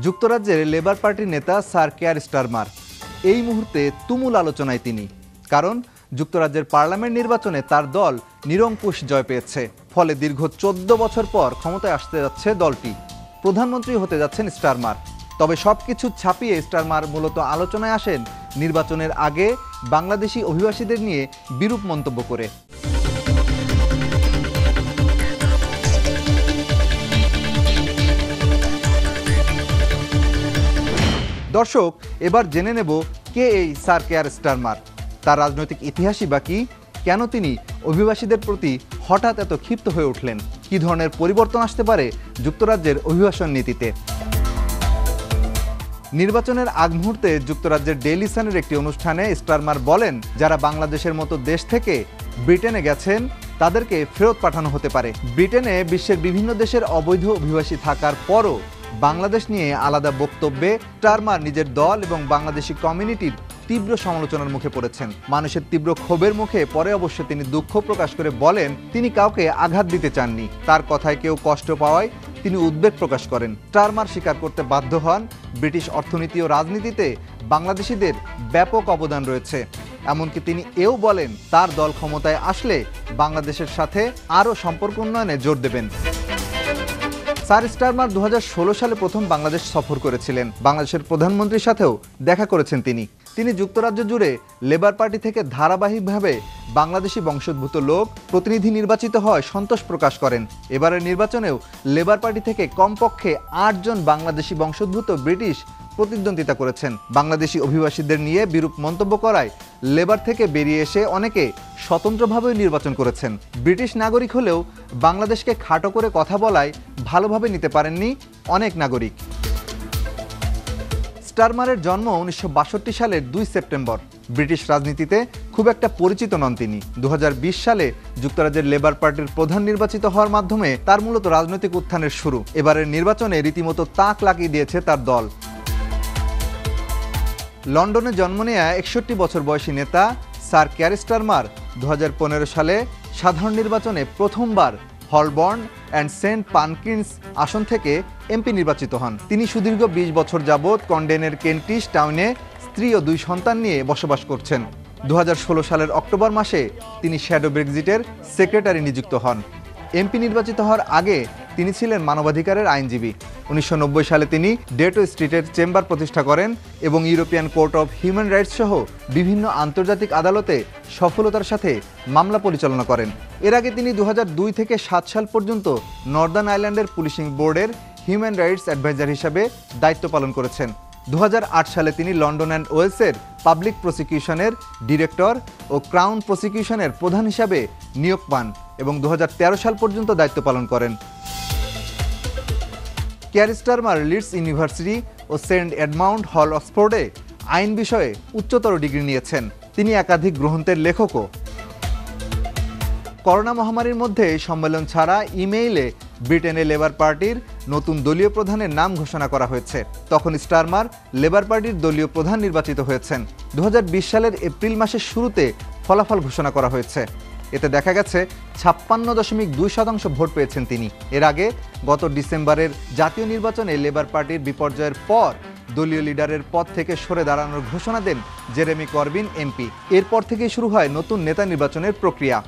যুক্তরাজ্যের লেবার পার্টির নেতা স্যার কেয়ার স্টারমার এই মুহূর্তে তুমুল আলোচনায় তিনি, কারণ যুক্তরাজ্যের পার্লামেন্ট নির্বাচনে তার দল নিরঙ্কুশ জয় পেয়েছে। ফলে দীর্ঘ 14 বছর পর ক্ষমতায় আসতে যাচ্ছে দলটি। প্রধানমন্ত্রী হতে যাচ্ছেন স্টারমার। তবে সবকিছু ছাপিয়ে স্টারমার মূলত আলোচনায় আসেন নির্বাচনের আগে বাংলাদেশি অভিবাসীদের নিয়ে বিরূপ মন্তব্য করে। দর্শক, এবার জেনে নেব কে এই স্যার কেয়ার স্টারমার, তার রাজনৈতিক ইতিহাসই বা কি, কেন তিনি অভিবাসীদের প্রতি হঠাৎ এত ক্ষিপ্ত হয়ে উঠলেন, কী ধরনের পরিবর্তন আসতে পারে যুক্তরাজ্যের অভিবাসন নীতিতে। নির্বাচনের আগ মুহূর্তে যুক্তরাজ্যের ডেইলি সানের একটি অনুষ্ঠানে স্টারমার বলেন, যারা বাংলাদেশের মতো দেশ থেকে ব্রিটেনে গেছেন তাদেরকে ফেরত পাঠানো হতে পারে। ব্রিটেনে বিশ্বের বিভিন্ন দেশের অবৈধ অভিবাসী থাকার পরও বাংলাদেশ নিয়ে আলাদা বক্তব্যে স্টারমার নিজের দল এবং বাংলাদেশি কমিউনিটির তীব্র সমালোচনার মুখে পড়েছেন। মানুষের তীব্র ক্ষোভের মুখে পরে অবশ্য তিনি দুঃখ প্রকাশ করে বলেন, তিনি কাউকে আঘাত দিতে চাননি। তার কথায় কেউ কষ্ট পাওয়ায় তিনি উদ্বেগ প্রকাশ করেন। স্টারমার স্বীকার করতে বাধ্য হন, ব্রিটিশ অর্থনীতি ও রাজনীতিতে বাংলাদেশিদের ব্যাপক অবদান রয়েছে। এমনকি তিনি এও বলেন, তার দল ক্ষমতায় আসলে বাংলাদেশের সাথে আরও সম্পর্ক উন্নয়নে জোর দেবেন। স্যার স্টারমার 2016 সালে প্রথম বাংলাদেশ সফর করেছিলেন। বাংলাদেশের প্রধানমন্ত্রীর সাথেও দেখা করেছেন তিনি যুক্তরাজ্য জুড়ে লেবার পার্টি থেকে ধারাবাহিকভাবে বাংলাদেশি বংশোদ্ভূত লোক প্রতিনিধি নির্বাচিত হওয়ায় সন্তোষ প্রকাশ করেন। এবারের নির্বাচনেও লেবার পার্টি থেকে কমপক্ষে 8 জন বাংলাদেশি বংশোদ্ভূত ব্রিটিশ প্রতিদ্বন্দ্বিতা করেছেন। বাংলাদেশি অভিবাসীদের নিয়ে বিরূপ মন্তব্য করায় লেবার থেকে বেরিয়ে এসে অনেকে স্বতন্ত্রভাবে নির্বাচন করেছেন। ব্রিটিশ নাগরিক হলেও বাংলাদেশকে খাটো করে কথা বলায় ভালোভাবে নিতে পারেননি অনেক নাগরিক। স্টারমারের জন্ম 1962 সালের 2 সেপ্টেম্বর। ব্রিটিশ রাজনীতিতে খুব একটা পরিচিত নন তিনি। 2020 সালে যুক্তরাজ্যের লেবার পার্টির প্রধান নির্বাচিত হওয়ার মাধ্যমে তার মূলত রাজনৈতিক উত্থানের শুরু। এবারের নির্বাচনে রীতিমতো তাক লাগিয়ে দিয়েছে তার দল। লন্ডনে জন্ম নেয়া 61 বছর বয়সী নেতা স্যার কেয়ার স্টারমার 2015 সালে সাধারণ নির্বাচনে প্রথমবার হলবর্ন অ্যান্ড সেন্ট পানকিন্স আসন থেকে এমপি নির্বাচিত হন। তিনি সুদীর্ঘ 20 বছর যাবৎ কন্ডেনের কেন্টিশ টাউনে স্ত্রী ও 2 সন্তান নিয়ে বসবাস করছেন। 2016 সালের অক্টোবর মাসে তিনি শ্যাডো ব্রেক্সিটের সেক্রেটারি নিযুক্ত হন। এমপি নির্বাচিত হওয়ার আগে তিনি ছিলেন মানবাধিকারের আইনজীবী। 1990 সালে তিনি ডেটো স্ট্রিটের চেম্বার প্রতিষ্ঠা করেন এবং European court of human rights সহ বিভিন্ন আন্তর্জাতিক আদালতে সফলতার সাথে মামলা পরিচালনা করেন। এর আগে তিনি 2002 থেকে 7 সাল পর্যন্ত নর্দার্ন আইল্যান্ডের পুলিশিং বোর্ডের হিউম্যান রাইটস অ্যাডভাইজার হিসাবে দায়িত্ব পালন করেছেন। 2008 সালে তিনি লন্ডন অ্যান্ড ওয়েলসের পাবলিক প্রসিকিউশনের ডিরেক্টর ও ক্রাউন প্রসিকিউশনের প্রধান হিসাবে নিয়োগ পান এবং 2013 সাল পর্যন্ত দায়িত্ব পালন করেন। কেয়ার স্টারমার লিডস ইউনিভার্সিটি ও সেন্ট এডমাউন্ড হল অক্সফোর্ডে আইন বিষয়ে উচ্চতর ডিগ্রি নিয়েছেন। তিনি একাধিক গ্রন্থের লেখকও। করোনা মহামারীর মধ্যে সম্মেলন ছাড়া ইমেইলে ব্রিটেনে লেবার পার্টির নতুন দলীয় প্রধানের নাম ঘোষণা করা হয়েছে। তখন স্টারমার লেবার পার্টির দলীয় প্রধান নির্বাচিত হয়েছেন। 2020 সালের এপ্রিল মাসের শুরুতে ফলাফল ঘোষণা করা হয়েছে। এতে দেখা গেছে 56.2% ভোট পেয়েছেন তিনি। এর আগে গত ডিসেম্বরের জাতীয় নির্বাচনে লেবার পার্টির বিপর্যয়ের পর দলীয় লিডারের পদ থেকে সরে দাঁড়ানোর ঘোষণা দেন জেরেমি করবিন এমপি। এরপর থেকেই শুরু হয় নতুন নেতা নির্বাচনের প্রক্রিয়া।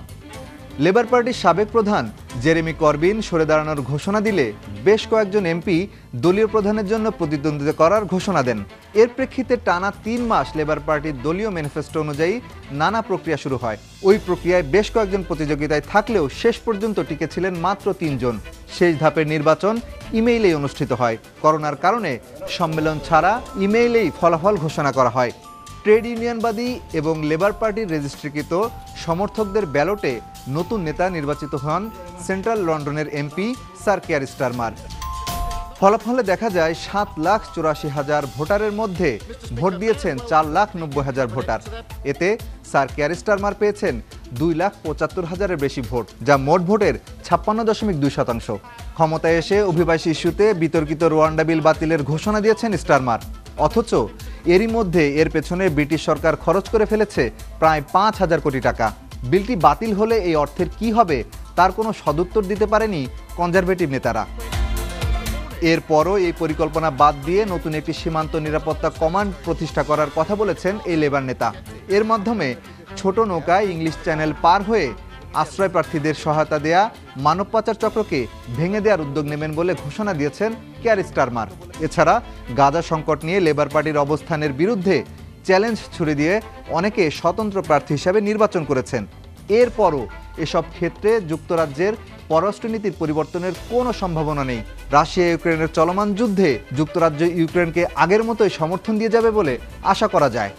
লেবার পার্টির সাবেক প্রধান জেরেমি করবিন সরে দাঁড়ানোর ঘোষণা দিলে বেশ কয়েকজন এমপি দলীয় প্রধানের জন্য প্রতিদ্বন্দ্বিতা করার ঘোষণা দেন। এর প্রেক্ষিতে টানা 3 মাস লেবার পার্টির দলীয় ম্যানিফেস্টো অনুযায়ী নানা প্রক্রিয়া শুরু হয়। ওই প্রক্রিয়ায় বেশ কয়েকজন প্রতিযোগিতায় থাকলেও শেষ পর্যন্ত টিকে ছিলেন মাত্র 3 জন। শেষ ধাপের নির্বাচন ইমেইলেই অনুষ্ঠিত হয়। করোনার কারণে সম্মেলন ছাড়া ইমেইলেই ফলাফল ঘোষণা করা হয়। ট্রেড ইউনিয়নবাদী এবং লেবার পার্টির রেজিস্ট্রিকৃত সমর্থকদের ব্যালটে নতুন নেতা নির্বাচিত হন সেন্ট্রাল লন্ডনের এমপি স্যার কেয়ার স্টারমার। ফলাফলে দেখা যায় 7,84,000 ভোটারের মধ্যে ভোট দিয়েছেন 4,90,000 ভোটার। এতে স্যার কেয়ার স্টারমার পেয়েছেন 2,75,000-এর বেশি ভোট, যা মোট ভোটের 56.2%। ক্ষমতায় এসে অভিবাসী ইস্যুতে বিতর্কিত রোয়ান্ডা বিল বাতিলের ঘোষণা দিয়েছেন স্টারমার। অথচ এরই মধ্যে এর পেছনে ব্রিটিশ সরকার খরচ করে ফেলেছে প্রায় 5,000 কোটি টাকা। বিলটি বাতিল হলে এই অর্থের কি হবে তার কোনো সদুত্তর দিতে পারেনি কনজারভেটিভ নেতারা। এরপরও এই পরিকল্পনা বাদ দিয়ে নতুন একটি সীমান্ত নিরাপত্তা কমান্ড প্রতিষ্ঠা করার কথা বলেছেন এই লেবার নেতা। এর মাধ্যমে ছোট নৌকায় ইংলিশ চ্যানেল পার হয়ে আশ্রয় প্রার্থীদের সহায়তা দেয়া মানব পাচার চক্রকে ভেঙে দেওয়ার উদ্যোগ নেবেন বলে ঘোষণা দিয়েছেন কিয়ার স্টারমার। এছাড়া গাজা সংকট নিয়ে লেবার পার্টির অবস্থানের বিরুদ্ধে চ্যালেঞ্জ ছুড়ে দিয়ে অনেকে স্বতন্ত্র প্রার্থী হিসেবে নির্বাচন করেছেন। এরপরও এসব ক্ষেত্রে যুক্তরাজ্যের পররাষ্ট্রনীতির পরিবর্তনের কোনো সম্ভাবনা নেই। রাশিয়া ইউক্রেনের চলমান যুদ্ধে যুক্তরাজ্য ইউক্রেনকে আগের মতোই সমর্থন দিয়ে যাবে বলে আশা করা যায়।